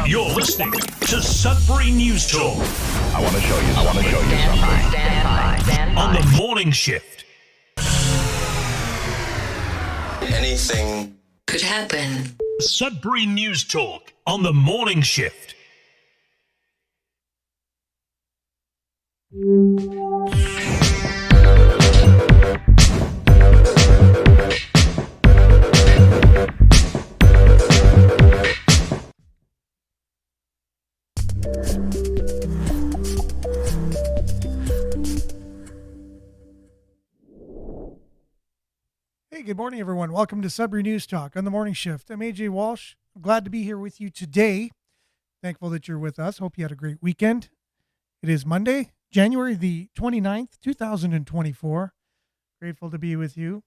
You're listening to Sudbury News Talk. I want to show you something. Stand by. On the morning shift. Anything could happen. Sudbury News Talk on the morning shift. Hey, good morning, everyone. Welcome to Sudbury News Talk on the morning shift. I'm AJ Walsh. I'm glad to be here with you today. Thankful that you're with us. Hope you had a great weekend. It is Monday, January the 29th, 2024. Grateful to be with you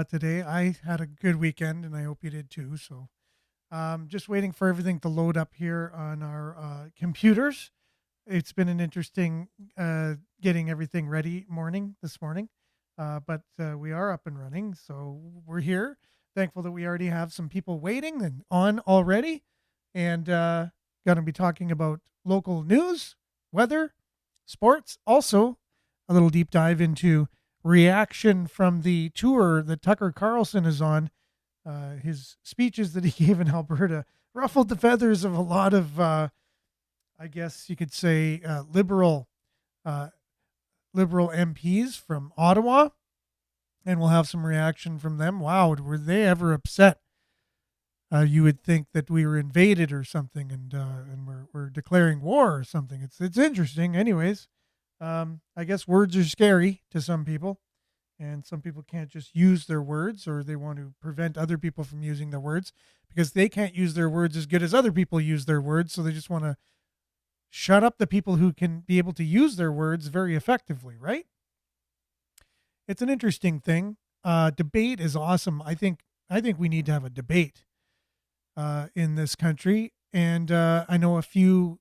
today. I had a good weekend, and I hope you did too. So just waiting for everything to load up here on our computers. It's been an interesting getting everything ready this morning. But we are up and running, so we're here. Thankful that we already have some people waiting and on already, and going to be talking about local news, weather, sports. Also, a little deep dive into reaction from the tour that Tucker Carlson is on. His speeches that he gave in Alberta ruffled the feathers of a lot of, I guess you could say, liberal MPs from Ottawa, and we'll have some reaction from them. Wow, were they ever upset? You would think that we were invaded or something, and we're declaring war or something. It's interesting. Anyways, I guess words are scary to some people, and some people can't just use their words, or they want to prevent other people from using their words because they can't use their words as good as other people use their words, so they just want to shut up the people who can be able to use their words very effectively, right? It's an interesting thing. Debate is awesome. I think we need to have a debate in this country. And I know a few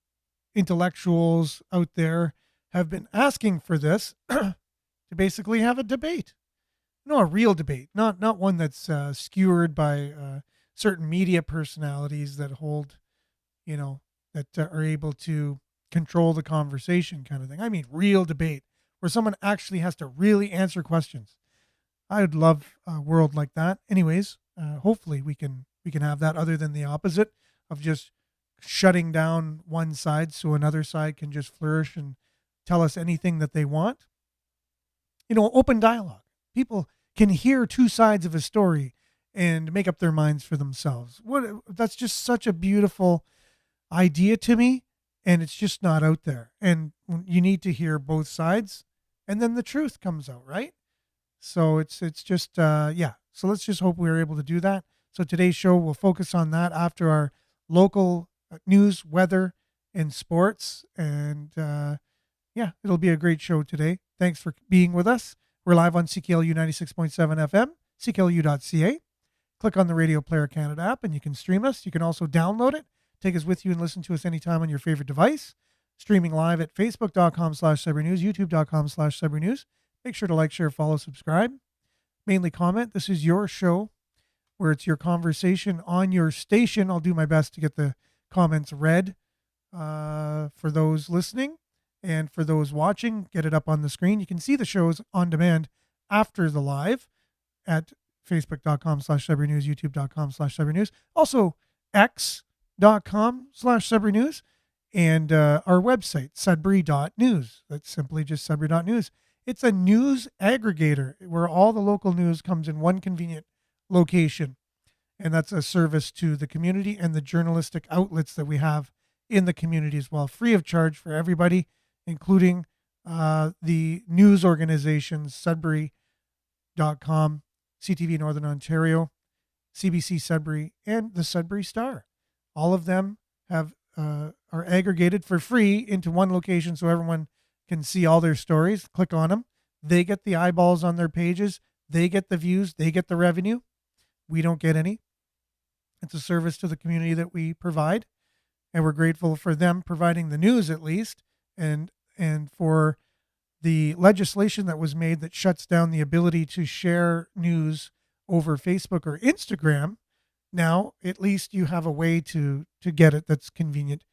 intellectuals out there have been asking for this to basically have a debate. No, a real debate, not one that's skewered by certain media personalities that hold, that are able to control the conversation kind of thing. I mean, real debate where someone actually has to really answer questions. I would love a world like that. Anyways, hopefully we can have that, other than the opposite of just shutting down one side so another side can just flourish and tell us anything that they want. Open dialogue. People can hear two sides of a story and make up their minds for themselves. That's just such a beautiful idea to me, and it's just not out there. And you need to hear both sides, and then the truth comes out, right? So it's just so let's just hope we're able to do that. So today's show will focus on that after our local news, weather, and sports. And it'll be a great show today. Thanks for being with us. We're live on CKLU 96.7 FM, cklu.ca. Click on the Radio Player Canada app and you can stream us. You can also download it. Take us with you and listen to us anytime on your favorite device. Streaming live at facebook.com/SudburyNews, youtube.com/SudburyNews. Make sure to like, share, follow, subscribe. Mainly comment. This is your show where it's your conversation on your station. I'll do my best to get the comments read for those listening, and for those watching, get it up on the screen. You can see the shows on demand after the live at facebook.com/SudburyNews, youtube.com/SudburyNews. Also, x.com/SudburyNews, and our website, sudbury.news. That's simply just sudbury.news. It's a news aggregator where all the local news comes in one convenient location, and that's a service to the community and the journalistic outlets that we have in the community as well, free of charge for everybody, including the news organizations, Sudbury.com, CTV Northern Ontario, CBC Sudbury, and the Sudbury Star. All of them are aggregated for free into one location so everyone can see all their stories. Click on them. They get the eyeballs on their pages. They get the views. They get the revenue. We don't get any. It's a service to the community that we provide, and we're grateful for them providing the news at least, and for the legislation that was made that shuts down the ability to share news over Facebook or Instagram now at least you have a way to get it that's convenient.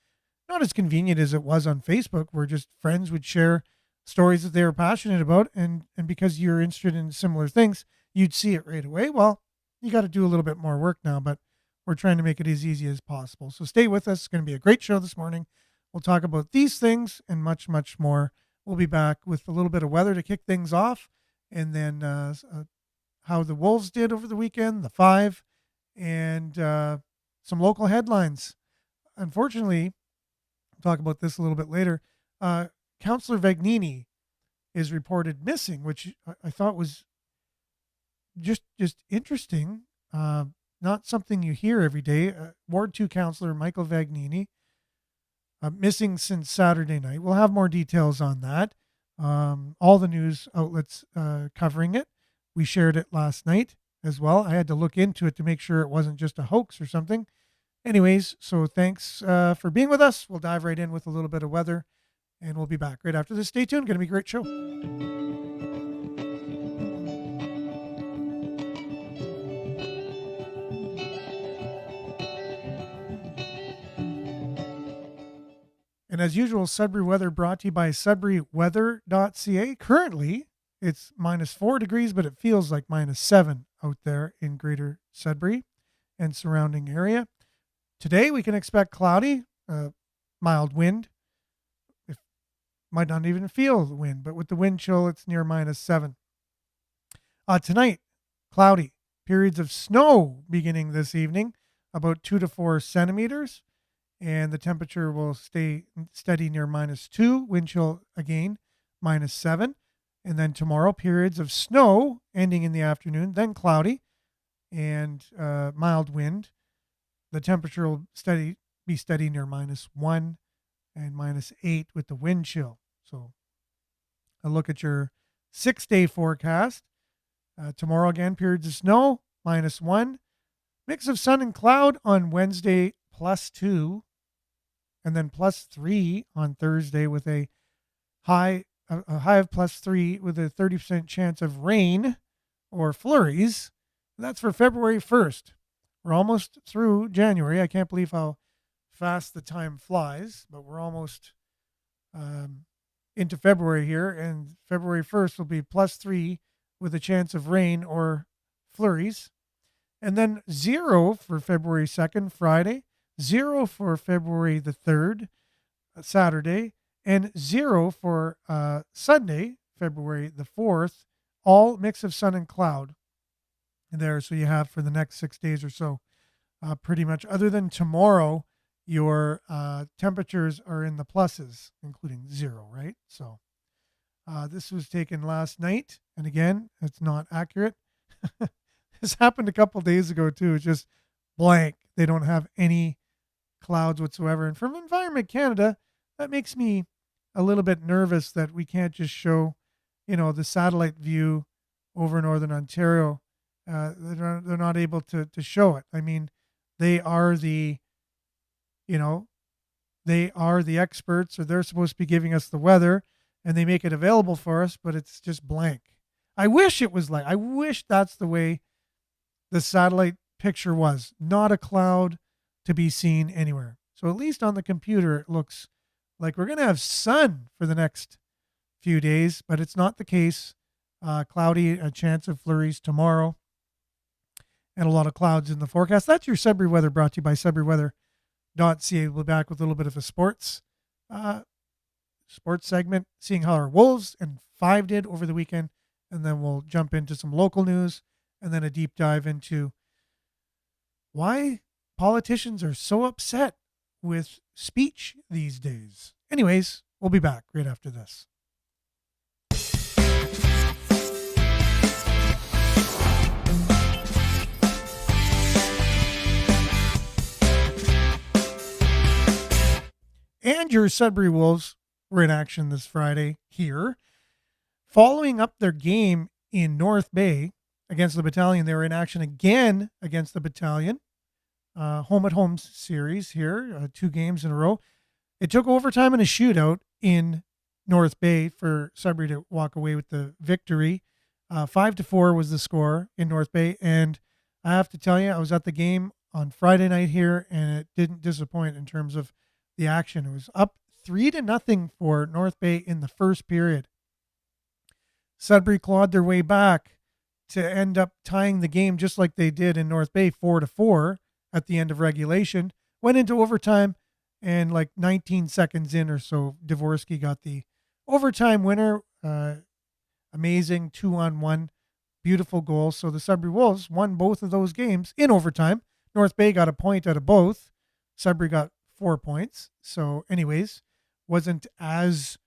Not as convenient as it was on Facebook, where just friends would share stories that they were passionate about, and because you're interested in similar things, you'd see it right away. Well, you got to do a little bit more work now, but we're trying to make it as easy as possible. So stay with us. It's going to be a great show this morning. We'll talk about these things and much, much more. We'll be back with a little bit of weather to kick things off, and then how the Wolves did over the weekend, the Five, and some local headlines. Unfortunately, we'll talk about this a little bit later. Councillor Vagnini is reported missing, which I thought was just interesting. Not something you hear every day. Ward 2 Councillor Michael Vagnini, missing since Saturday night. We'll have more details on that. All the news outlets covering it. We shared it last night as well. I had to look into it to make sure it wasn't just a hoax or something. Anyways, so thanks for being with us. We'll dive right in with a little bit of weather, and we'll be back right after this. Stay tuned. Going to be a great show. And as usual, Sudbury weather brought to you by sudburyweather.ca. Currently, it's -4 degrees, but it feels like -7 out there in greater Sudbury and surrounding area. Today, we can expect cloudy, mild wind. Might not even feel the wind, but with the wind chill, it's near -7. Tonight, cloudy. Periods of snow beginning this evening, about 2 to 4 centimeters. And the temperature will stay steady near -2. Wind chill again, -7. And then tomorrow, periods of snow ending in the afternoon, then cloudy and mild wind. The temperature will be steady near -1 and -8 with the wind chill. So a look at your 6-day forecast. Tomorrow again, periods of snow, -1. Mix of sun and cloud on Wednesday, +2. And then +3 on Thursday with a high of +3 with a 30% chance of rain or flurries. And that's for February 1st. We're almost through January. I can't believe how fast the time flies, but we're almost into February here, and February 1st will be +3 with a chance of rain or flurries. And then 0 for February 2nd, Friday, 0 for February the 3rd, Saturday, and 0 for Sunday, February the 4th, all mix of sun and cloud there. So you have for the next 6 days or so, pretty much, other than tomorrow, your temperatures are in the pluses, including 0, right? So this was taken last night, and again, it's not accurate. This happened a couple days ago too. It's just blank. They don't have any clouds whatsoever. And from Environment Canada, that makes me a little bit nervous that we can't just show, the satellite view over Northern Ontario. They're not able to show it. I mean, they are the experts, or they're supposed to be giving us the weather, and they make it available for us, but it's just blank. I wish that's the way the satellite picture was. Not a cloud to be seen anywhere. So at least on the computer, it looks like we're going to have sun for the next few days, but it's not the case. Cloudy, a chance of flurries tomorrow, and a lot of clouds in the forecast. That's your Sudbury weather, brought to you by sudburyweather.ca. We'll be back with a little bit of a sports segment, seeing how our Wolves and Five did over the weekend, and then we'll jump into some local news, and then a deep dive into why politicians are so upset with speech these days. Anyways, we'll be back right after this. And your Sudbury Wolves were in action this Friday here. Following up their game in North Bay against the Battalion, they were in action again against the Battalion. Home series here, 2 games in a row. It took overtime and a shootout in North Bay for Sudbury to walk away with the victory. 5-4 was the score in North Bay, and I have to tell you, I was at the game on Friday night here, and it didn't disappoint in terms of the action. It was up 3-0 for North Bay in the first period. Sudbury clawed their way back to end up tying the game just like they did in North Bay, 4-4 at the end of regulation. Went into overtime, and like 19 seconds in or so, Dvorsky got the overtime winner. Amazing 2-on-1, beautiful goal. So the Sudbury Wolves won both of those games in overtime. North Bay got a point out of both. Sudbury got 4 points. So anyways, wasn't as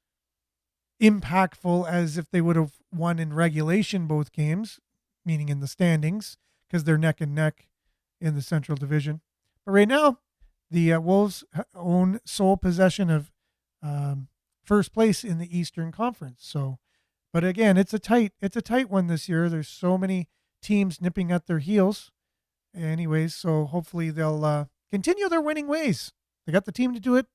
impactful as if they would have won in regulation both games, meaning in the standings, because they're neck and neck in the Central Division. But right now, the Wolves own sole possession of first place in the Eastern Conference. So, but again, it's a tight one this year. There's so many teams nipping at their heels. Anyways, so hopefully they'll continue their winning ways. They got the team to do it,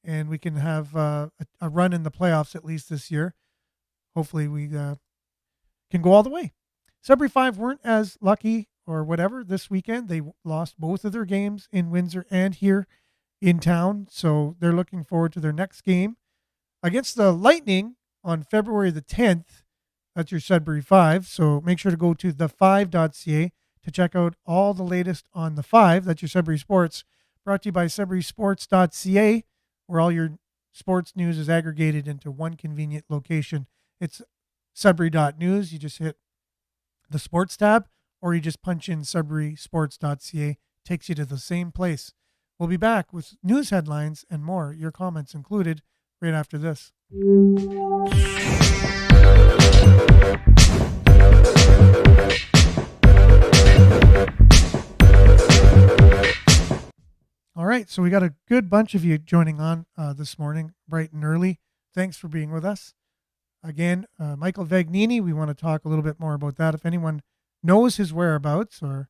and we can have a run in the playoffs at least this year. Hopefully we can go all the way. Sudbury 5 weren't as lucky or whatever this weekend. They lost both of their games in Windsor and here in town, so they're looking forward to their next game against the Lightning on February the 10th. That's your Sudbury 5, so make sure to go to the5.ca to check out all the latest on the 5. That's your Sudbury Sports, brought to you by SudburySports.ca, where all your sports news is aggregated into one convenient location. It's Sudbury.news. You just hit the sports tab, or you just punch in SudburySports.ca. Takes you to the same place. We'll be back with news headlines and more, your comments included, right after this. All right, so we got a good bunch of you joining on this morning, bright and early. Thanks for being with us. Again, Michael Vagnini, we want to talk a little bit more about that. If anyone knows his whereabouts or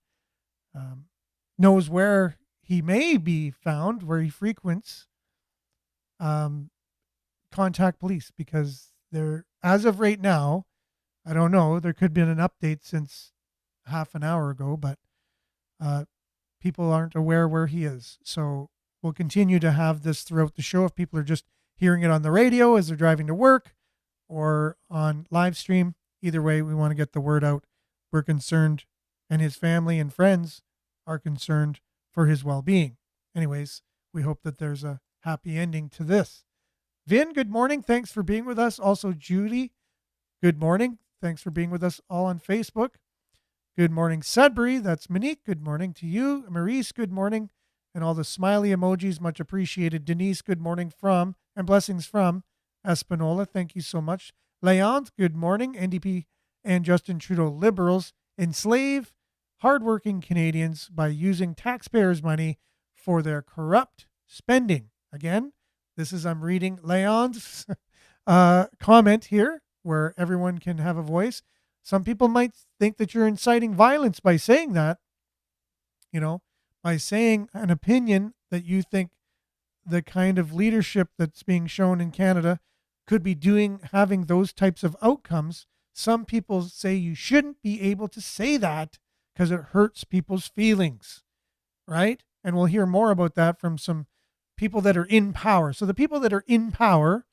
knows where he may be found, where he frequents, contact police, because there, as of right now, I don't know, there could be an update since half an hour ago, but people aren't aware where he is. So we'll continue to have this throughout the show. If people are just hearing it on the radio as they're driving to work or on live stream, either way, we want to get the word out. We're concerned, and his family and friends are concerned for his well-being. Anyways, we hope that there's a happy ending to this. Vin, good morning. Thanks for being with us. Also, Judy, good morning. Thanks for being with us all on Facebook. Good morning, Sudbury. That's Monique. Good morning to you. Maurice, good morning. And all the smiley emojis, much appreciated. Denise, good morning from, and blessings from Espanola. Thank you so much. Leon, good morning. NDP and Justin Trudeau Liberals enslave hardworking Canadians by using taxpayers' money for their corrupt spending. Again, this is, I'm reading Leon's comment here, where everyone can have a voice. Some people might think that you're inciting violence by saying that, by saying an opinion that you think the kind of leadership that's being shown in Canada could be having those types of outcomes. Some people say you shouldn't be able to say that because it hurts people's feelings, right? And we'll hear more about that from some people that are in power. So the people that are in power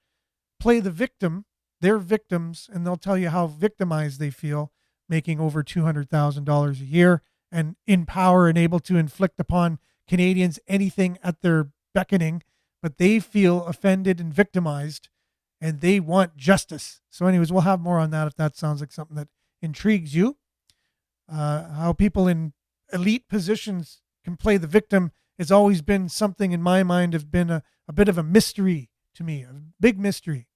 play the victim. They're victims, and they'll tell you how victimized they feel, making over $200,000 a year and in power and able to inflict upon Canadians anything at their beckoning, but they feel offended and victimized, and they want justice. So anyways, we'll have more on that if that sounds like something that intrigues you. How people in elite positions can play the victim has always been something in my mind, have been a bit of a mystery to me, a big mystery.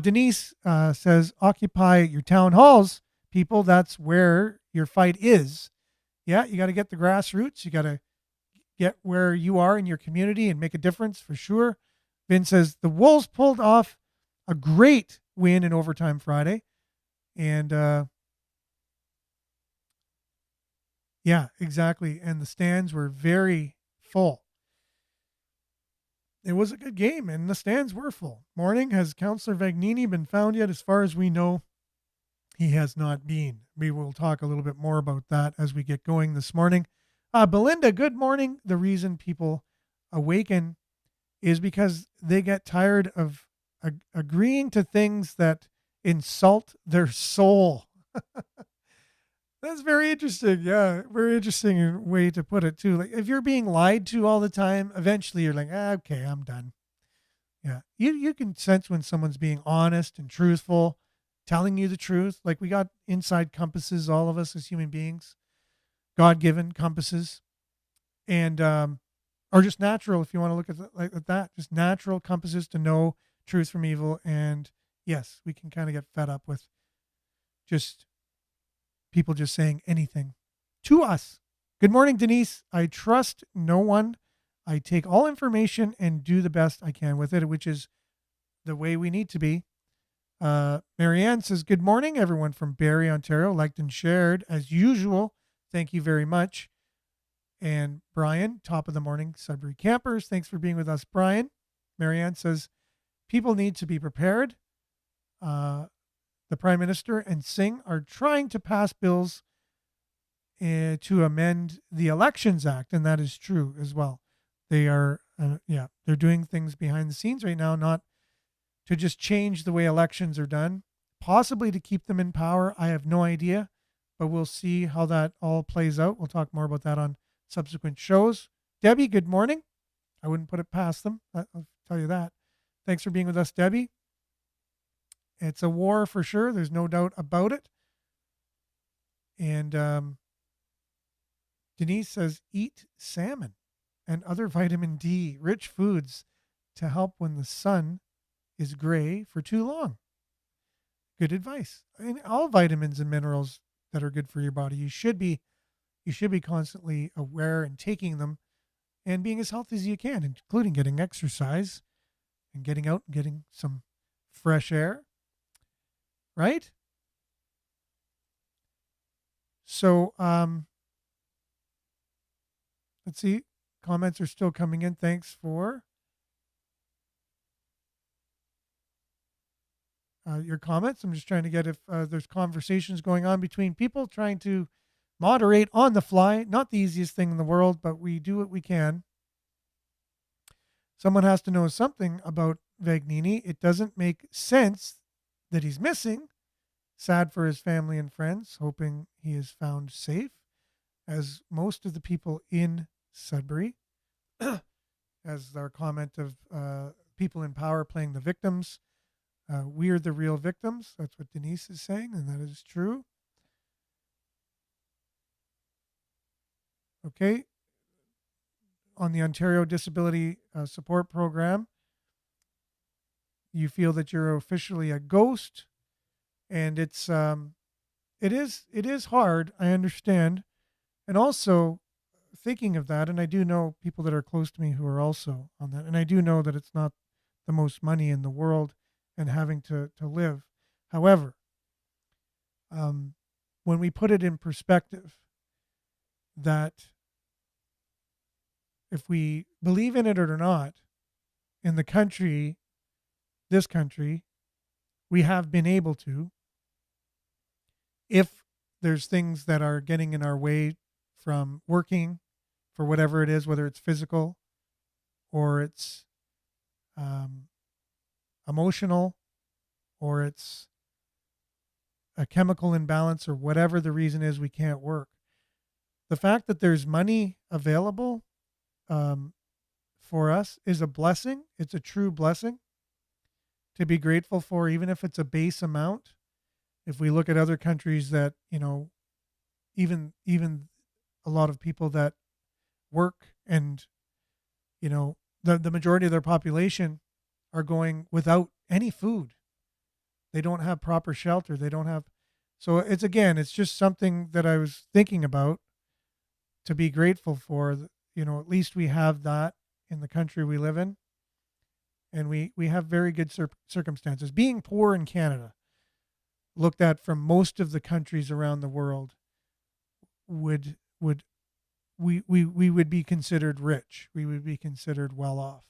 Denise says, occupy your town halls, people. That's where your fight is. Yeah, you got to get the grassroots. You got to get where you are in your community and make a difference for sure. Vin says, the Wolves pulled off a great win in overtime Friday. And yeah, exactly. And the stands were very full. It was a good game, and the stands were full. Morning, has Councillor Vagnini been found yet? As far as we know, he has not been. We will talk a little bit more about that as we get going this morning. Belinda, good morning. The reason people awaken is because they get tired of agreeing to things that insult their soul. That's very interesting. Yeah, very interesting way to put it too. Like if you're being lied to all the time, eventually you're like, okay, I'm done. Yeah, you can sense when someone's being honest and truthful, telling you the truth. Like we got inside compasses, all of us as human beings, God-given compasses, and or just natural. If you want to look at like at that, just natural compasses to know truth from evil. And yes, we can kind of get fed up with just people just saying anything to us. Good morning, Denise. I trust no one. I take all information and do the best I can with it, which is the way we need to be. Marianne says, good morning, everyone from Barrie, Ontario, liked and shared as usual. Thank you very much. And Brian, top of the morning, Sudbury campers. Thanks for being with us, Brian. Marianne says, people need to be prepared. The Prime Minister and Singh are trying to pass bills to amend the Elections Act, and that is true as well. They are, they're doing things behind the scenes right now, not to just change the way elections are done, possibly to keep them in power. I have no idea, but we'll see how that all plays out. We'll talk more about that on subsequent shows. Debbie, good morning. I wouldn't put it past them. I'll tell you that. Thanks for being with us, Debbie. It's a war for sure. There's no doubt about it. And Denise says, eat salmon and other vitamin D rich foods to help when the sun is gray for too long. Good advice. And all vitamins and minerals that are good for your body, you should be constantly aware and taking them and being as healthy as you can, including getting exercise and getting out and getting some fresh air. Right? So, let's see. Comments are still coming in. Thanks for your comments. I'm just trying to get if there's conversations going on between people, trying to moderate on the fly. Not the easiest thing in the world, but we do what we can. Someone has to know something about Vagnini. It doesn't make sense that he's missing. Sad for his family and friends, hoping he is found safe, as most of the people in Sudbury, as our comment of people in power playing the victims. We're the real victims. That's what Denise is saying, and that is true. Okay. On the Ontario Disability Support Program, you feel that you're officially a ghost, and it is hard. I understand, and also thinking of that, and I do know people that are close to me who are also on that, and I do know that it's not the most money in the world and having to live. However, when we put it in perspective, that if we believe in it or not, in the country, this country, we have been able to, if there's things that are getting in our way from working for whatever it is, whether it's physical or it's emotional or it's a chemical imbalance or whatever the reason is we can't work. The fact that there's money available for us is a blessing. It's a true blessing to be grateful for, even if it's a base amount. If we look at other countries that, even a lot of people that work and, the majority of their population are going without any food. They don't have proper shelter. They don't have. So it's just something that I was thinking about to be grateful for. At least we have that in the country we live in. And we have very good circumstances. Being poor in Canada, looked at from most of the countries around the world, we would be considered rich. We would be considered well off,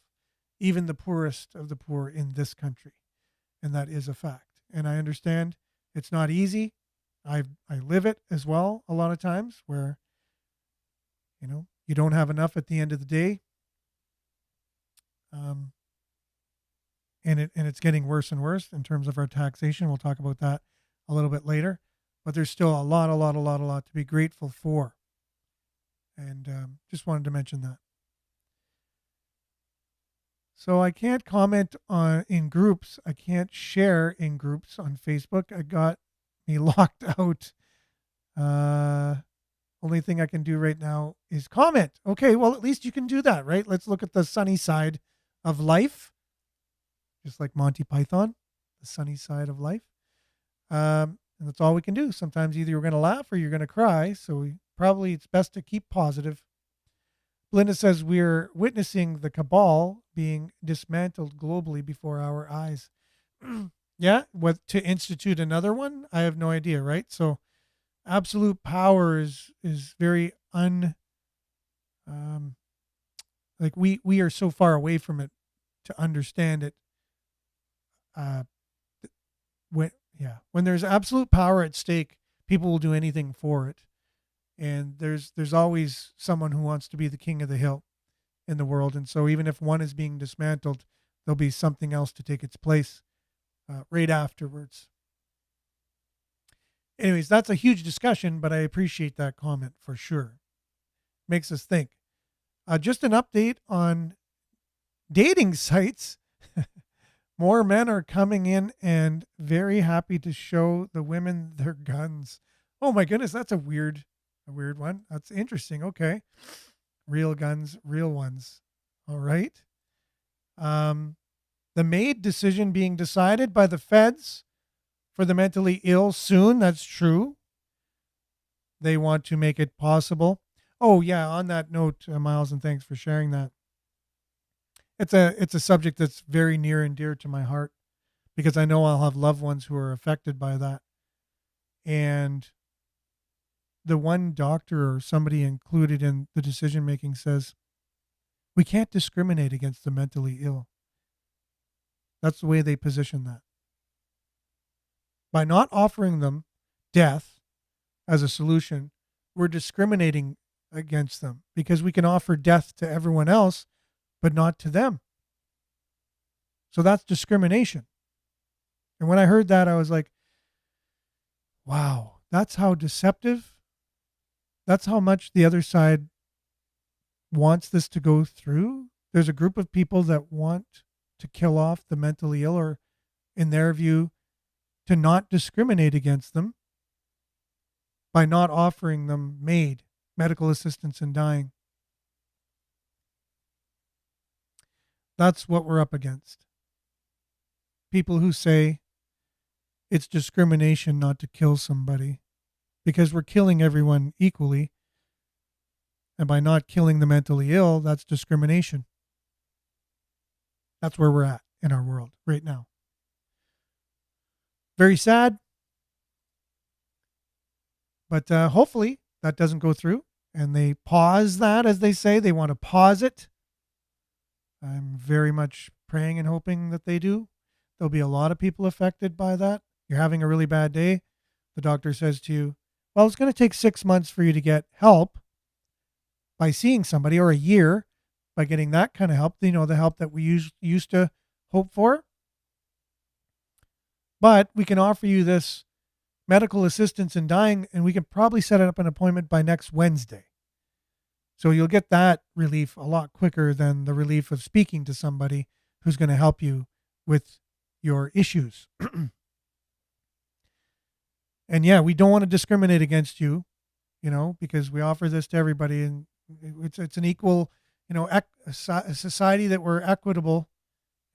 even the poorest of the poor in this country. And that is a fact. And I understand it's not easy. I live it as well a lot of times, where You don't have enough at the end of the day. Um, and it's getting worse and worse in terms of our taxation. We'll talk about that a little bit later. But there's still a lot to be grateful for. And just wanted to mention that. So I can't comment in groups. I can't share in groups on Facebook. I got me locked out. Only thing I can do right now is comment. Okay, well, at least you can do that, right? Let's look at the sunny side of life. Just like Monty Python, the sunny side of life. And that's all we can do. Sometimes either you're going to laugh or you're going to cry. So it's best to keep positive. Belinda says we're witnessing the cabal being dismantled globally before our eyes. Yeah, what to institute another one? I have no idea, right? So absolute power is very like we are so far away from it to understand it. When there's absolute power at stake, people will do anything for it. And there's always someone who wants to be the king of the hill in the world. And so even if one is being dismantled, there'll be something else to take its place right afterwards. Anyways, that's a huge discussion, but I appreciate that comment for sure. Makes us think. Just an update on dating sites. More men are coming in and very happy to show the women their guns. Oh my goodness, that's a weird one. That's interesting. Okay. Real guns, real ones. All right. The MAID decision being decided by the feds for the mentally ill soon. That's true. They want to make it possible. Oh yeah. On that note, Miles, and thanks for sharing that. It's a subject that's very near and dear to my heart because I know I'll have loved ones who are affected by that. And the one doctor or somebody included in the decision making says, we can't discriminate against the mentally ill. That's the way they position that. By not offering them death as a solution, we're discriminating against them because we can offer death to everyone else, but not to them. So that's discrimination. And when I heard that, I was like, wow, that's how deceptive. That's how much the other side wants this to go through. There's a group of people that want to kill off the mentally ill, or in their view, to not discriminate against them by not offering them MAID, medical assistance in dying. That's what we're up against. People who say it's discrimination not to kill somebody because we're killing everyone equally. And by not killing the mentally ill, that's discrimination. That's where we're at in our world right now. Very sad. But hopefully that doesn't go through. And they pause that, as they say. They want to pause it. I'm very much praying and hoping that they do. There'll be a lot of people affected by that. You're having a really bad day. The doctor says to you, well, it's going to take 6 months for you to get help by seeing somebody, or a year by getting that kind of help. The help that we used to hope for. But we can offer you this medical assistance in dying, and we can probably set up an appointment by next Wednesday. So you'll get that relief a lot quicker than the relief of speaking to somebody who's going to help you with your issues. And yeah, we don't want to discriminate against you, because we offer this to everybody, and it's an equal, a society that we're equitable.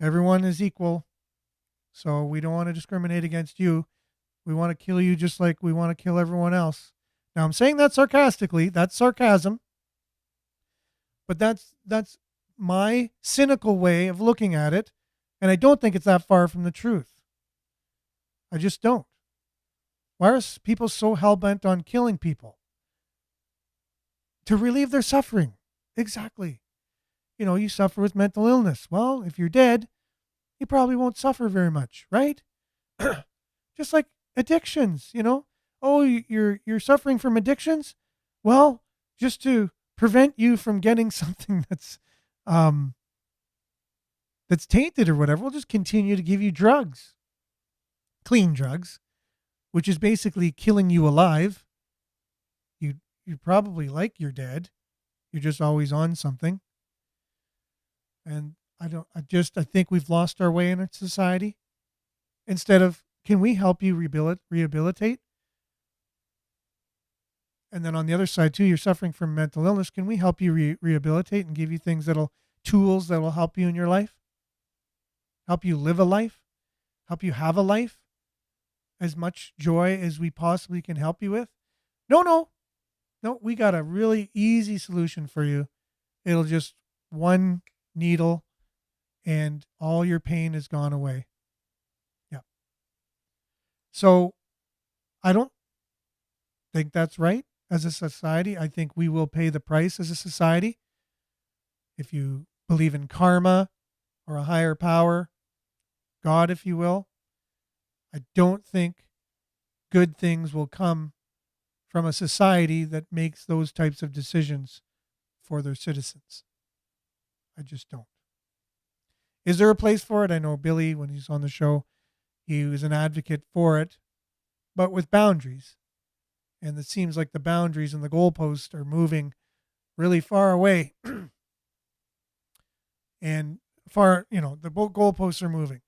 Everyone is equal. So we don't want to discriminate against you. We want to kill you just like we want to kill everyone else. Now I'm saying that sarcastically. That's sarcasm. But that's my cynical way of looking at it. And I don't think it's that far from the truth. I just don't. Why are people so hell-bent on killing people? To relieve their suffering. Exactly. You suffer with mental illness. Well, if you're dead, you probably won't suffer very much, right? Just like addictions, Oh, you're suffering from addictions? Well, just to prevent you from getting something that's tainted or whatever. We'll just continue to give you drugs, clean drugs, which is basically killing you alive. You probably like you're dead. You're just always on something. And I think we've lost our way in our society. Instead of, can we help you rehabilitate? And then on the other side too, you're suffering from mental illness. Can we help you rehabilitate and give you tools that will help you in your life? Help you live a life? Help you have a life? As much joy as we possibly can help you with? No, we got a really easy solution for you. It'll just one needle and all your pain is gone away. Yeah. So I don't think that's right as a society. I think we will pay the price as a society. If you believe in karma or a higher power, God, if you will, I don't think good things will come from a society that makes those types of decisions for their citizens. I just don't. Is there a place for it? I know Billy, when he's on the show, he was an advocate for it, but with boundaries. And it seems like the boundaries and the goalposts are moving really far away. And the goalposts are moving.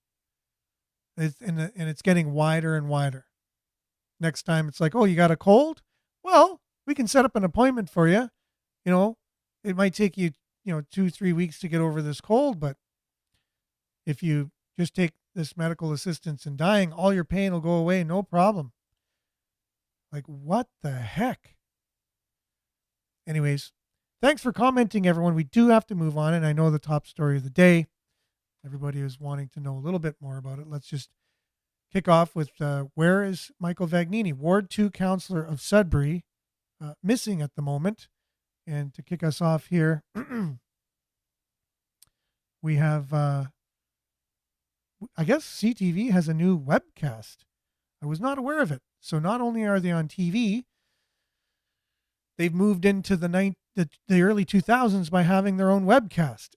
And it's getting wider and wider. Next time it's like, oh, you got a cold? Well, we can set up an appointment for you. It might take you, 2-3 weeks to get over this cold, but if you just take this medical assistance in dying, all your pain will go away, no problem. Like, what the heck? Anyways, thanks for commenting, everyone. We do have to move on, and I know the top story of the day. Everybody is wanting to know a little bit more about it. Let's just kick off with where is Michael Vagnini, Ward 2 councillor of Sudbury, missing at the moment. And to kick us off here, we have, I guess CTV has a new webcast. I was not aware of it. So not only are they on TV, they've moved into the early 2000s by having their own webcast.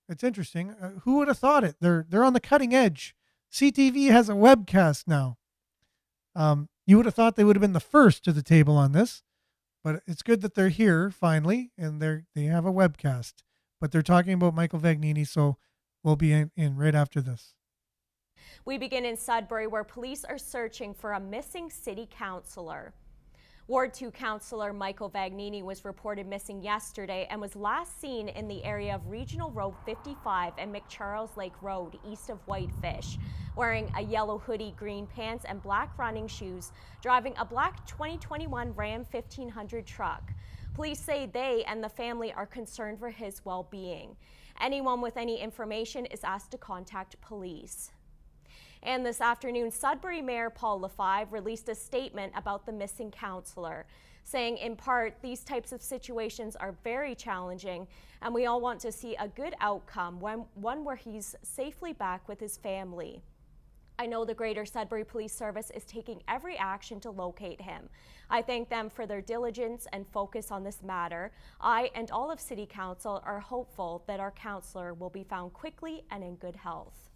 It's interesting. Who would have thought it? They're on the cutting edge. CTV has a webcast now. You would have thought they would have been the first to the table on this, but it's good that they're here finally, and they have a webcast. But they're talking about Michael Vagnini, so we'll be in right after this. We begin in Sudbury, where police are searching for a missing city councillor. Ward 2 councillor Michael Vagnini was reported missing yesterday and was last seen in the area of Regional Road 55 and McCharles Lake Road, east of Whitefish, wearing a yellow hoodie, green pants, and black running shoes, driving a black 2021 Ram 1500 truck. Police say they and the family are concerned for his well-being. Anyone with any information is asked to contact police. And this afternoon, Sudbury Mayor Paul Lefebvre released a statement about the missing councillor, saying in part, these types of situations are very challenging and we all want to see a good outcome, one where he's safely back with his family. I know the Greater Sudbury Police Service is taking every action to locate him. I thank them for their diligence and focus on this matter. I and all of City Council are hopeful that our councillor will be found quickly and in good health.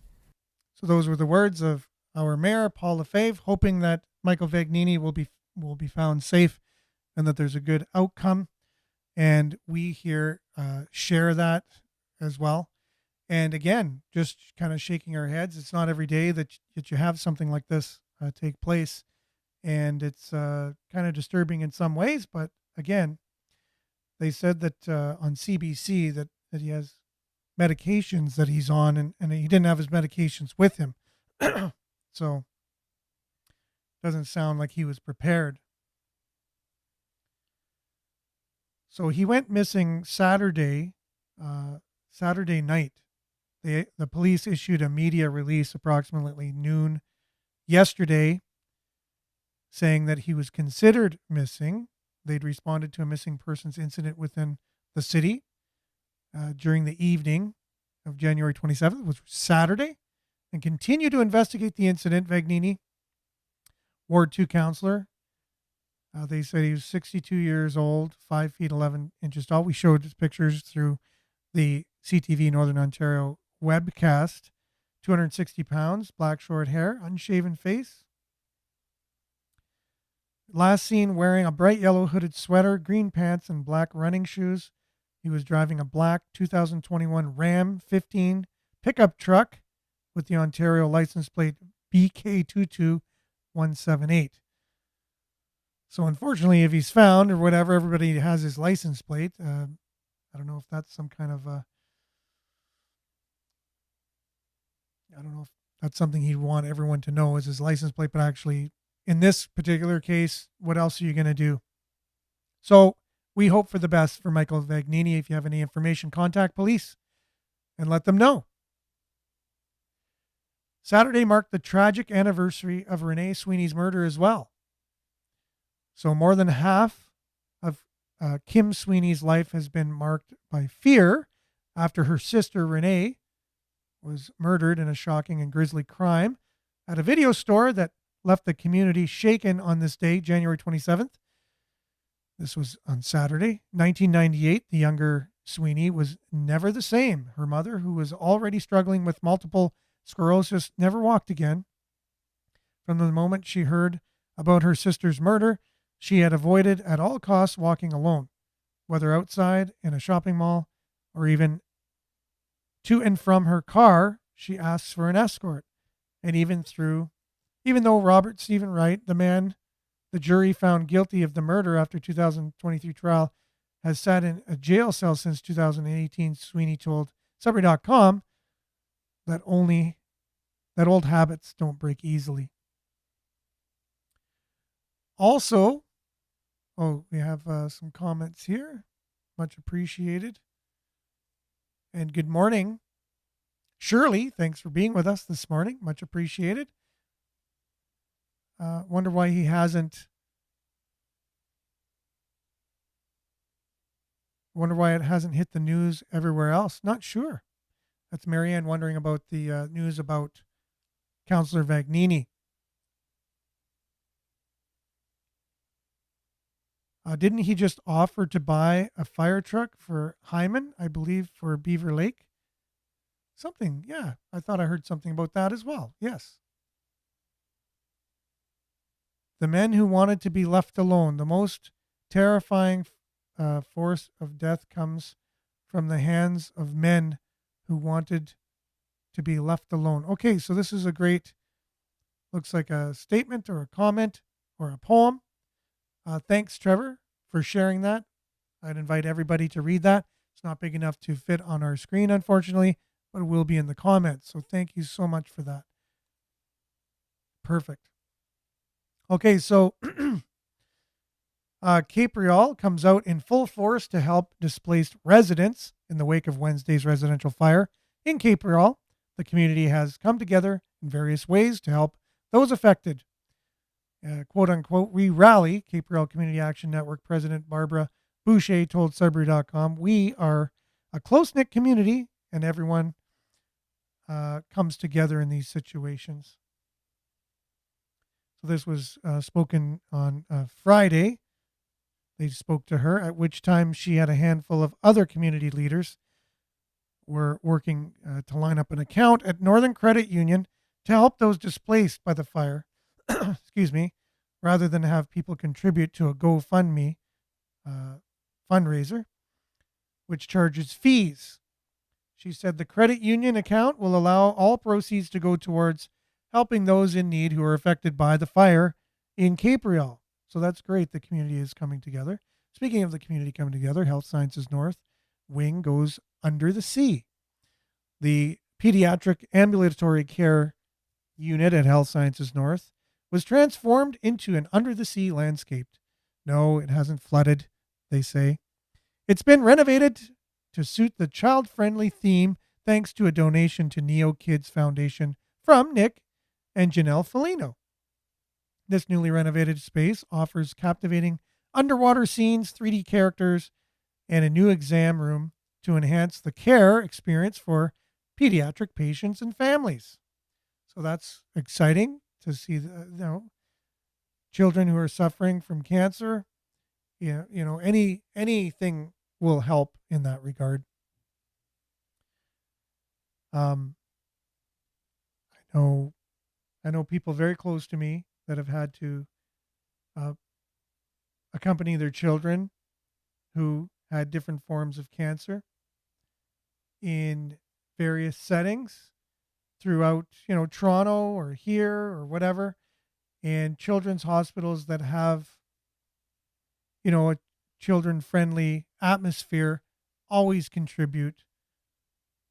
So those were the words of our mayor, Paul Lefebvre, hoping that Michael Vagnini will be found safe and that there's a good outcome. And we here share that as well. And again, just kind of shaking our heads. It's not every day that you have something like this take place. And it's kind of disturbing in some ways. But again, they said that on CBC that he has medications that he's on, and he didn't have his medications with him. So doesn't sound like he was prepared. So he went missing Saturday night. The police issued a media release approximately noon yesterday saying that he was considered missing. They'd responded to a missing persons incident within the city during the evening of January 27th, which was Saturday, and continue to investigate the incident. Vagnini, Ward 2 councillor, They said he was 62 years old, 5 feet 11 inches tall. We showed his pictures through the CTV Northern Ontario webcast. 260 pounds, black short hair, unshaven face. Last seen wearing a bright yellow hooded sweater, green pants, and black running shoes. He was driving a black 2021 Ram 15 pickup truck with the Ontario license plate BK22178. So unfortunately, if he's found or whatever, everybody has his license plate. I don't know if that's some kind of I don't know if that's something he'd want everyone to know is his license plate, but actually in this particular case, what else are you going to do? So we hope for the best for Michael Vagnini. If you have any information, contact police and let them know. Saturday marked the tragic anniversary of Renee Sweeney's murder as well. So more than half of Kim Sweeney's life has been marked by fear after her sister Renee was murdered in a shocking and grisly crime at a video store that left the community shaken on this day, January 27th. This was on Saturday, 1998. The younger Sweeney was never the same. Her mother, who was already struggling with multiple sclerosis, never walked again. From the moment she heard about her sister's murder, she had avoided at all costs walking alone, whether outside, in a shopping mall, or even to and from her car. She asks for an escort. And even though Robert Stephen Wright, the man the jury found guilty of the murder after 2023 trial, has sat in a jail cell since 2018, Sweeney told Sudbury.com that old habits don't break easily. Also, we have some comments here. Much appreciated. And good morning, Shirley. Thanks for being with us this morning. Much appreciated. Wonder why it hasn't hit the news everywhere else. Not sure. That's Marianne wondering about the news about Councillor Vagnini. Didn't he just offer to buy a fire truck for Hyman, I believe, for Beaver Lake? Something, yeah. I thought I heard something about that as well. Yes. The men who wanted to be left alone. The most terrifying force of death comes from the hands of men who wanted to be left alone. Okay, so this is a great, looks like a statement or a comment or a poem. Thanks, Trevor, for sharing that. I'd invite everybody to read that. It's not big enough to fit on our screen, unfortunately, but it will be in the comments. So thank you so much for that. Perfect. Okay, so Capriol comes out in full force to help displaced residents in the wake of Wednesday's residential fire. In Capriol, the community has come together in various ways to help those affected. Quote unquote, we rally, Capriol Community Action Network President Barbara Boucher told Sudbury.com. We are a close-knit community and everyone comes together in these situations. So this was spoken on Friday. They spoke to her, at which time she had a handful of other community leaders were working to line up an account at Northern Credit Union to help those displaced by the fire. Excuse me, rather than have people contribute to a GoFundMe fundraiser, which charges fees. She said the credit union account will allow all proceeds to go towards helping those in need who are affected by the fire in Capriol. So that's great. The community is coming together. Speaking of the community coming together, Health Sciences North wing goes under the sea. The pediatric ambulatory care unit at Health Sciences North was transformed into an under-the-sea landscape. No, it hasn't flooded, they say. It's been renovated to suit the child-friendly theme thanks to a donation to Neo Kids Foundation from Nick and Janelle Felino. This newly renovated space offers captivating underwater scenes, 3D characters, and a new exam room to enhance the care experience for pediatric patients and families. So that's exciting to see. children who are suffering from cancer. Yeah, anything will help in that regard. I know people very close to me that have had to accompany their children who had different forms of cancer in various settings throughout, Toronto or here or whatever, and children's hospitals that have, a children-friendly atmosphere always contribute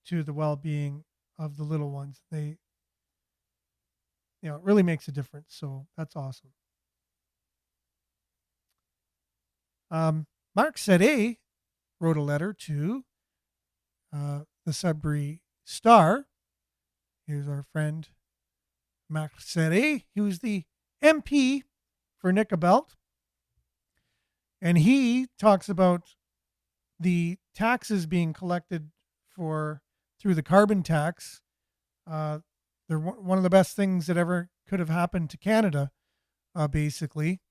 to the well-being of the little ones. It really makes a difference. So that's awesome. Mark Sede wrote a letter to the Sudbury Star. Here's our friend Mark Sede. He was the MP for Nicobelt. And he talks about the taxes being collected through the carbon tax. They're one of the best things that ever could have happened to Canada, basically.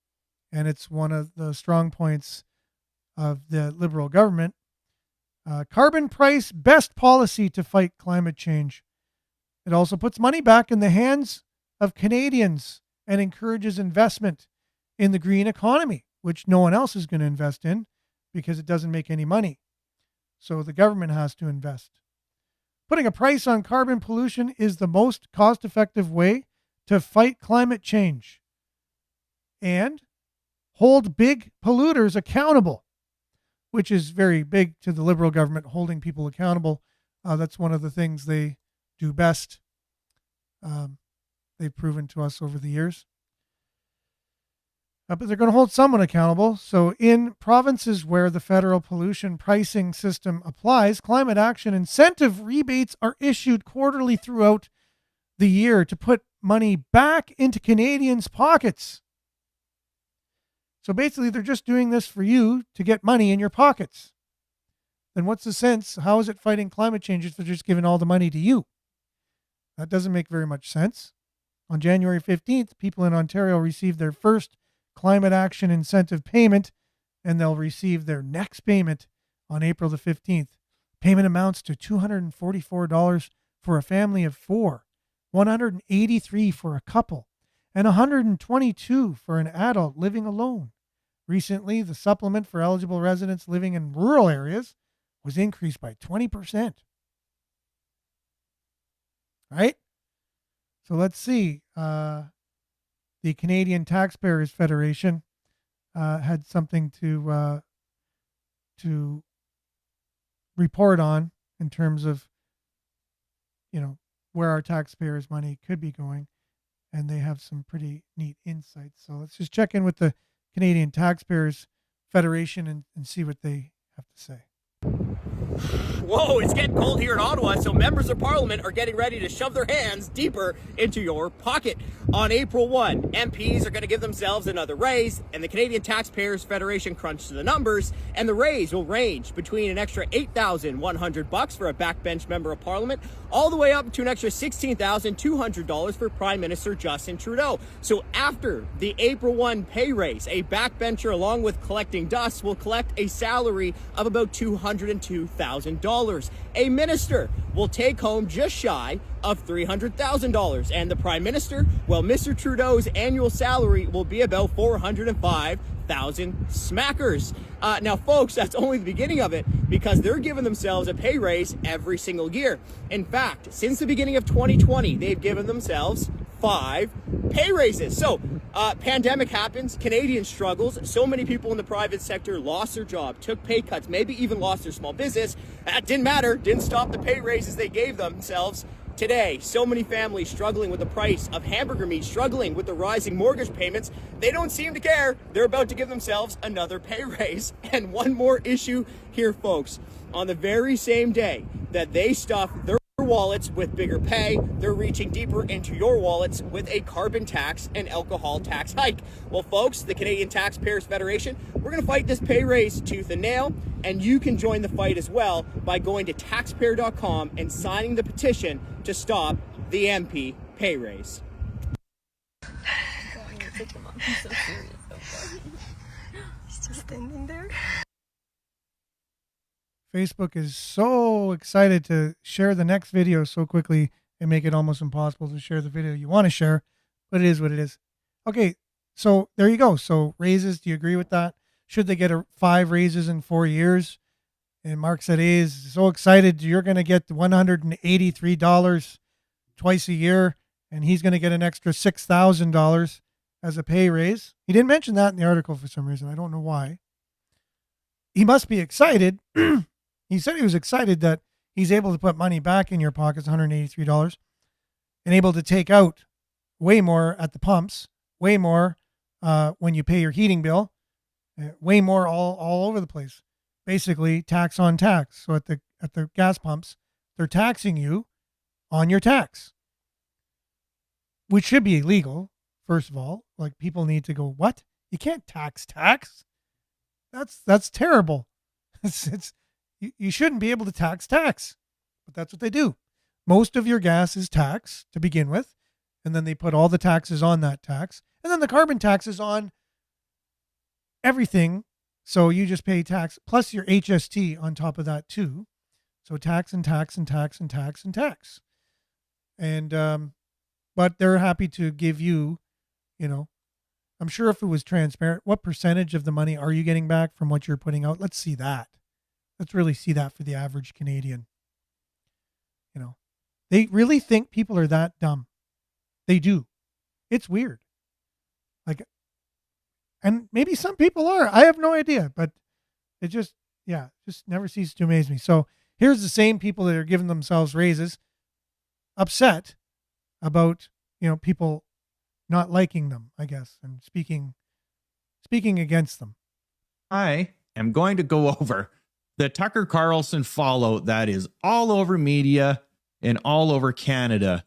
And it's one of the strong points of the Liberal government. Carbon price, best policy to fight climate change. It also puts money back in the hands of Canadians and encourages investment in the green economy, which no one else is going to invest in because it doesn't make any money. So the government has to invest. Putting a price on carbon pollution is the most cost-effective way to fight climate change and hold big polluters accountable, which is very big to the Liberal government, holding people accountable. That's one of the things they do best. They've proven to us over the years. But they're going to hold someone accountable. So in provinces where the federal pollution pricing system applies, climate action incentive rebates are issued quarterly throughout the year to put money back into Canadians' pockets. So basically, they're just doing this for you to get money in your pockets. Then what's the sense? How is it fighting climate change if they're just giving all the money to you? That doesn't make very much sense. On January 15th, people in Ontario received their first climate action incentive payment, and they'll receive their next payment on April the 15th. Payment amounts to $244 for a family of 4, $183 for a couple, and $122 for an adult living alone. Recently, the supplement for eligible residents living in rural areas was increased by 20%. Right? So let's see. The Canadian Taxpayers Federation had something to report on in terms of, where our taxpayers' money could be going. And they have some pretty neat insights. So let's just check in with the Canadian Taxpayers Federation and see what they have to say. Whoa, it's getting cold here in Ottawa, so members of Parliament are getting ready to shove their hands deeper into your pocket. On April 1, MPs are going to give themselves another raise, and the Canadian Taxpayers Federation crunched the numbers, and the raise will range between an extra $8,100 for a backbench member of Parliament, all the way up to an extra $16,200 for Prime Minister Justin Trudeau. So after the April 1 pay raise, a backbencher, along with collecting dust, will collect a salary of about $202,000. A minister will take home just shy of $300,000, and the Prime Minister, well, Mr. Trudeau's annual salary will be about $405,000 smackers. Now, folks, that's only the beginning of it, because they're giving themselves a pay raise every single year. In fact, since the beginning of 2020, they've given themselves 5 pay raises. So pandemic happens, Canadian struggles, so many people in the private sector lost their job, took pay cuts, maybe even lost their small business. That didn't matter, didn't stop the pay raises they gave themselves. Today, so many families struggling with the price of hamburger meat, struggling with the rising mortgage payments. They don't seem to care. They're about to give themselves another pay raise. And one more issue here, folks. On the very same day that they stuff their wallets with bigger pay, they're reaching deeper into your wallets with a carbon tax and alcohol tax hike. Well, folks, the Canadian Taxpayers Federation, we're going to fight this pay raise tooth and nail, and you can join the fight as well by going to taxpayer.com and signing the petition to stop the MP pay raise. Take them off. He's so serious so far. He's just standing there. Facebook is so excited to share the next video so quickly and make it almost impossible to share the video you want to share, but it is what it is. Okay, so there you go. So raises, do you agree with that? Should they get 5 raises in 4 years? And Mark said he is so excited you're going to get $183 twice a year, and he's going to get an extra $6,000 as a pay raise. He didn't mention that in the article for some reason. I don't know why. He must be excited. He said he was excited that he's able to put money back in your pockets, $183, and able to take out way more at the pumps, way more when you pay your heating bill, way more all over the place. Basically, tax on tax. So at the gas pumps, they're taxing you on your tax, which should be illegal. First of all, like, people need to go, what? You can't tax. That's terrible. You shouldn't be able to tax, but that's what they do. Most of your gas is tax to begin with, and then they put all the taxes on that tax, and then the carbon tax is on everything. So you just pay tax plus your HST on top of that too. So tax and tax and tax and tax and tax. And, but they're happy to give you, I'm sure if it was transparent, what percentage of the money are you getting back from what you're putting out? Let's see that. Let's really see that for the average Canadian. They really think people are that dumb. They do. It's weird. And maybe some people are. I have no idea, but it just never ceases to amaze me. So here's the same people that are giving themselves raises, upset about, people not liking them, I guess, and speaking against them. I am going to go over the Tucker Carlson fallout that is all over media and all over Canada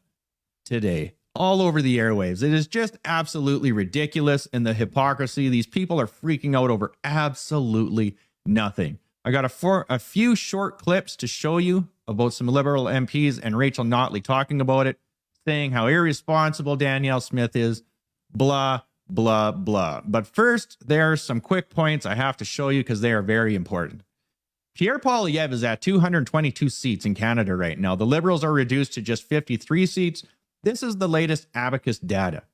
today, all over the airwaves. It is just absolutely ridiculous, and the hypocrisy. These people are freaking out over absolutely nothing. I got a few short clips to show you about some Liberal MPs and Rachel Notley talking about it, saying how irresponsible Danielle Smith is, blah, blah, blah. But first, there are some quick points I have to show you because they are very important. Pierre Poilievre is at 222 seats in Canada right now. The Liberals are reduced to just 53 seats. This is the latest Abacus data.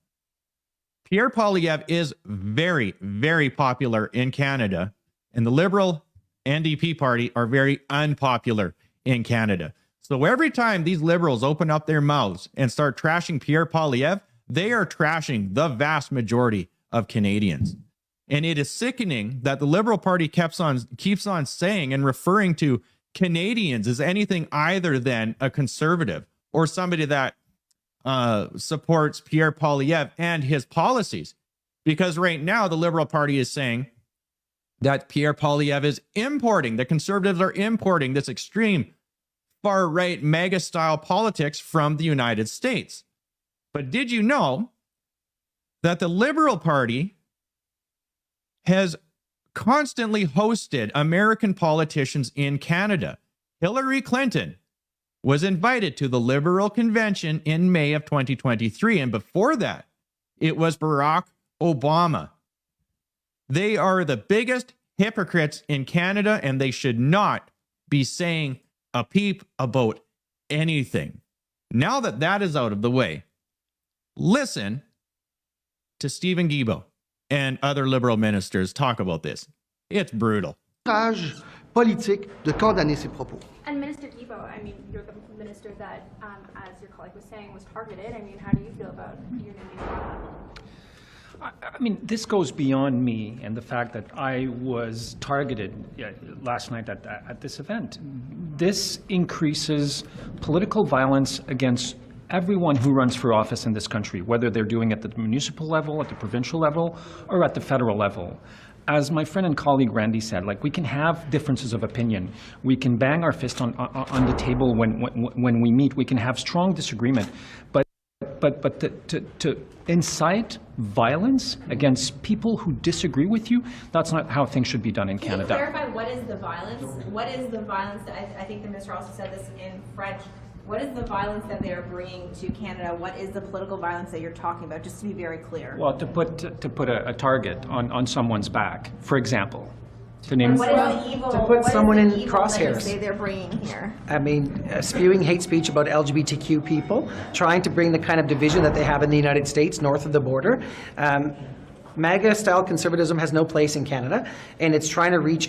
Pierre Poilievre is very, very popular in Canada, and the Liberal NDP party are very unpopular in Canada. So every time these Liberals open up their mouths and start trashing Pierre Poilievre, they are trashing the vast majority of Canadians. And it is sickening that the Liberal Party keeps on saying and referring to Canadians as anything other than a conservative or somebody that supports Pierre Poilievre and his policies. Because right now the Liberal Party is saying that Pierre Poilievre is importing, the Conservatives are importing this extreme far-right MAGA-style politics from the United States. But did you know that the Liberal Party has constantly hosted American politicians in Canada? Hillary Clinton was invited to the Liberal Convention in May of 2023. And before that, it was Barack Obama. They are the biggest hypocrites in Canada, and they should not be saying a peep about anything. Now that that is out of the way, listen to Stephen Guilbeault and other Liberal ministers talk about this. It's brutal. Politique de condamner ces propos. And Minister Guilbeault, I mean, you're the minister that, as your colleague was saying, was targeted. I mean, how do you feel about your name being brought up? I mean, this goes beyond me and the fact that I was targeted last night at this event. This increases political violence against everyone who runs for office in this country, whether they're doing it at the municipal level, at the provincial level, or at the federal level. As my friend and colleague Randy said, we can have differences of opinion. We can bang our fist on the table when we meet. We can have strong disagreement. But to incite violence against people who disagree with you, that's not how things should be done in Canada. Can you clarify what is the violence? What is the violence? I think the minister also said this in French. What is the violence that they are bringing to Canada? What is the political violence that you're talking about? Just to be very clear. Well, to put a target on someone's back, for example. To name What is the evil? To put someone in that you crosshairs. say they're bringing here? I mean, spewing hate speech about LGBTQ people, trying to bring the kind of division that they have in the United States north of the border. MAGA-style conservatism has no place in Canada, and it's trying to reach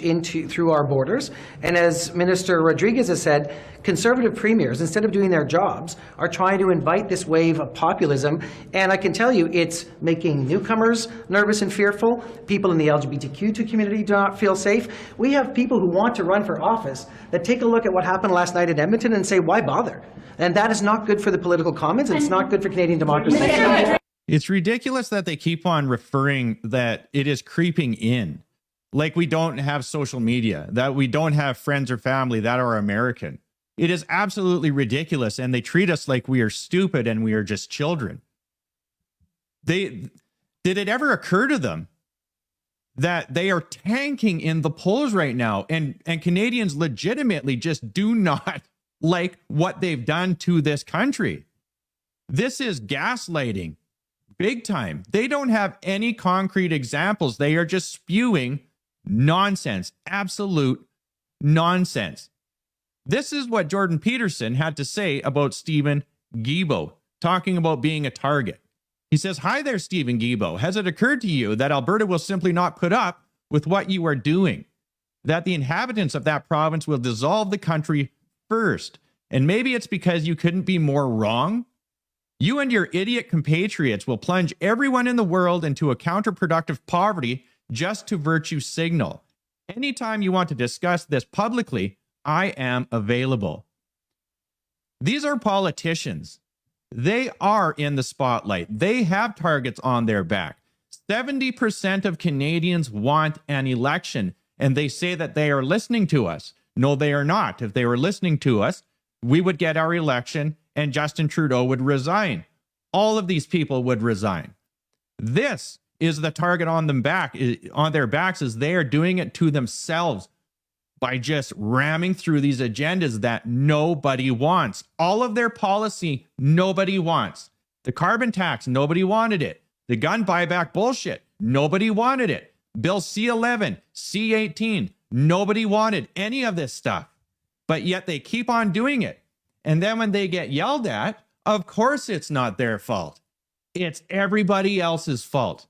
through our borders. And as Minister Rodriguez has said, conservative premiers, instead of doing their jobs, are trying to invite this wave of populism. And I can tell you, it's making newcomers nervous and fearful. People in the LGBTQ community do not feel safe. We have people who want to run for office that take a look at what happened last night in Edmonton and say, why bother? And that is not good for the political commons. It's not good for Canadian democracy. It's ridiculous that they keep on referring that it is creeping in. Like we don't have social media, that we don't have friends or family that are American. It is absolutely ridiculous, and they treat us like we are stupid and we are just children. Did it ever occur to them that they are tanking in the polls right now, and Canadians legitimately just do not like what they've done to this country? This is gaslighting. Big time. They don't have any concrete examples. They are just spewing nonsense, absolute nonsense. This is what Jordan Peterson had to say about Stephen Guilbeault, talking about being a target. He says, "Hi there, Stephen Guilbeault. Has it occurred to you that Alberta will simply not put up with what you are doing? That the inhabitants of that province will dissolve the country first? And maybe it's because you couldn't be more wrong? You and your idiot compatriots will plunge everyone in the world into a counterproductive poverty just to virtue signal. Anytime you want to discuss this publicly, I am available." These are politicians. They are in the spotlight. They have targets on their back. 70% of Canadians want an election, and they say that they are listening to us. No, they are not. If they were listening to us, we would get our election and Justin Trudeau would resign. All of these people would resign. This is the target on their backs, is they are doing it to themselves by just ramming through these agendas that nobody wants. All of their policy, nobody wants. The carbon tax, nobody wanted it. The gun buyback bullshit, nobody wanted it. Bill C-11, C-18, nobody wanted any of this stuff. But yet they keep on doing it. And then when they get yelled at, of course it's not their fault. It's everybody else's fault.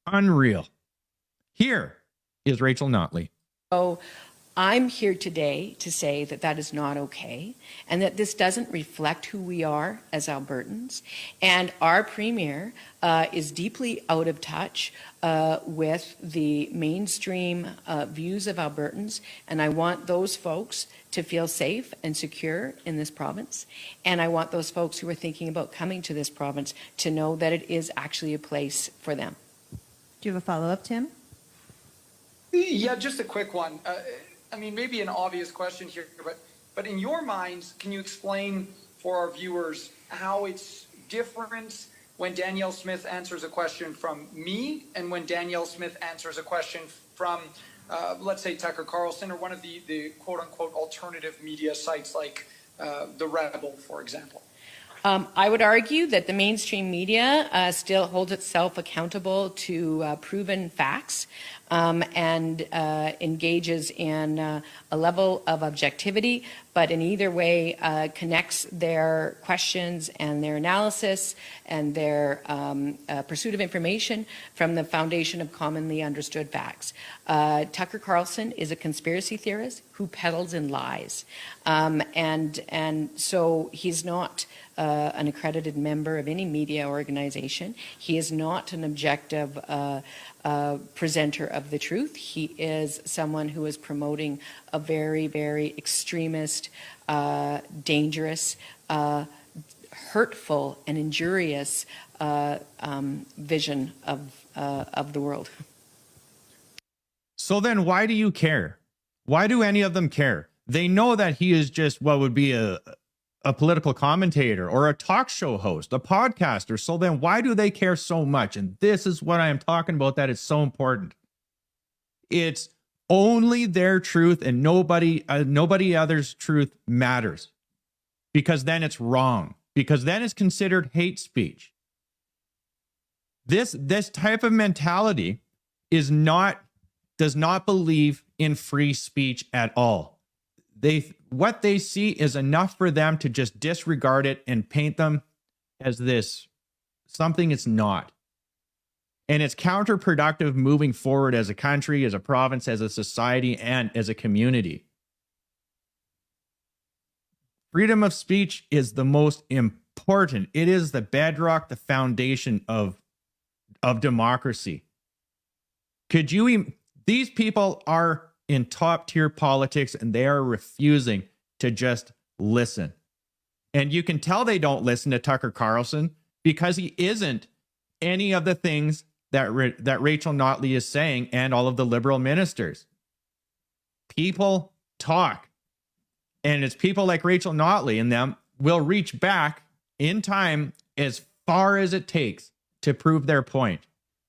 Unreal. Here is Rachel Notley. So I'm here today to say that that is not okay, and that this doesn't reflect who we are as Albertans. And our Premier is deeply out of touch with the mainstream views of Albertans, and I want those folks to feel safe and secure in this province. And I want those folks who are thinking about coming to this province to know that it is actually a place for them. Do you have a follow-up, Tim? Yeah, just a quick one. I mean, maybe an obvious question here, but in your minds, can you explain for our viewers how it's different when Danielle Smith answers a question from me and when Danielle Smith answers a question from, let's say, Tucker Carlson or one of the quote-unquote alternative media sites like The Rebel, for example? I would argue that the mainstream media still holds itself accountable to proven facts and engages in a level of objectivity, but in either way connects their questions and their analysis and their pursuit of information from the foundation of commonly understood facts. Tucker Carlson is a conspiracy theorist who peddles in lies, and so he's not an accredited member of any media organization. He is not an objective presenter of the truth. He is someone who is promoting a very, very extremist, dangerous, hurtful, and injurious vision of the world. So then why do you care? Why do any of them care? They know that he is just what would be a political commentator or a talk show host, a podcaster. So then why do they care so much? And this is what I am talking about, that is so important. It's only their truth, and nobody other's truth matters. because then it's wrong, because then it's considered hate speech. This type of mentality does not believe in free speech at all. What they see is enough for them to just disregard it and paint them as this something it's not. And it's counterproductive moving forward as a country, as a province, as a society, and as a community. Freedom of speech is the most important. It is the bedrock, the foundation of democracy. These people are in top tier politics and they are refusing to just listen. And you can tell they don't listen to Tucker Carlson because he isn't any of the things that Rachel Notley is saying and all of the Liberal ministers. People talk. And it's people like Rachel Notley and them will reach back in time as far as it takes to prove their point.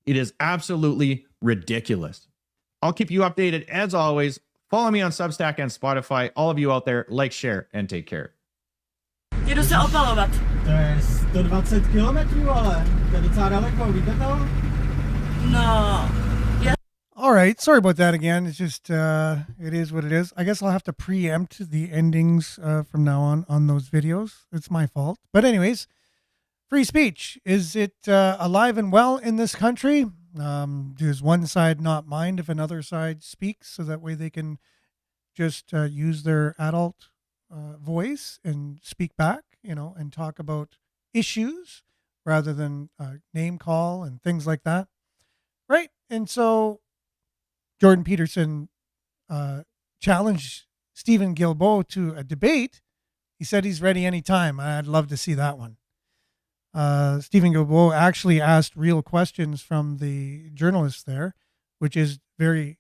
It is absolutely ridiculous. I'll keep you updated as always. Follow me on Substack and Spotify. All of you out there, like, share, and take care. Gdzie się opalować? To jest 120 km, ale to docela daleko, widzę to? No. All right. Sorry about that again. It's just, it is what it is. I guess I'll have to preempt the endings from now on those videos. It's my fault. But anyways, free speech. Is it alive and well in this country? Does one side not mind if another side speaks so that way they can just use their adult voice and speak back, and talk about issues rather than name call and things like that? Right. And so Jordan Peterson challenged Stephen Guilbeault to a debate. He said he's ready anytime. I'd love to see that one. Stephen Guilbeault actually asked real questions from the journalists there, which is it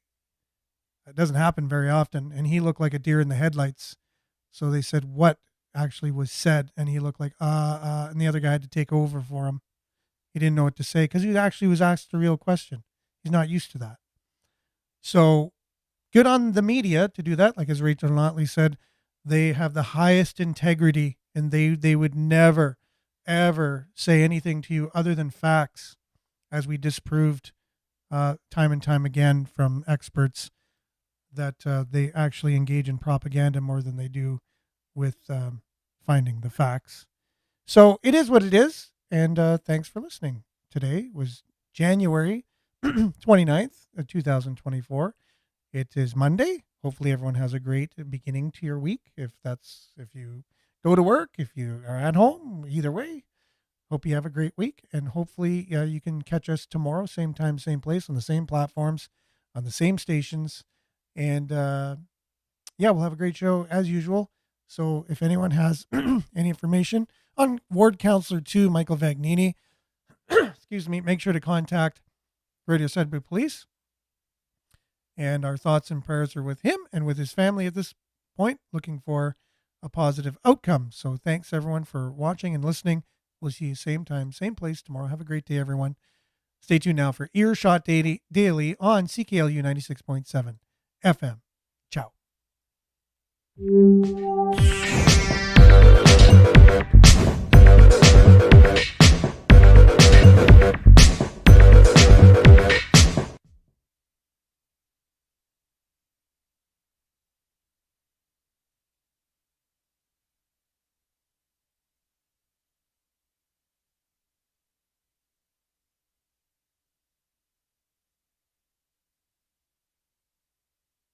doesn't happen very often. And he looked like a deer in the headlights. So they said what actually was said. And he looked like, and the other guy had to take over for him. He didn't know what to say because he actually was asked a real question. He's not used to that. So good on the media to do that. Like as Rachel Notley said, they have the highest integrity and they would never, ever say anything to you other than facts, as we disproved time and time again from experts that they actually engage in propaganda more than they do with finding the facts. So it is what it is. And thanks for listening. Today was January 29th of 2024. It is Monday. Hopefully everyone has a great beginning to your week. If you go to work, if you are at home, either way, hope you have a great week. And hopefully you can catch us tomorrow, same time, same place, on the same platforms, on the same stations. And we'll have a great show as usual. So if anyone has any information on Ward Councillor 2, Michael Vagnini, excuse me, make sure to contact Radio Sudbury Police. And our thoughts and prayers are with him and with his family at this point, looking for a positive outcome. So thanks everyone for watching and listening. We'll see you same time, same place tomorrow. Have a great day, everyone. Stay tuned now for Earshot Daily on CKLU 96.7 FM. Ciao.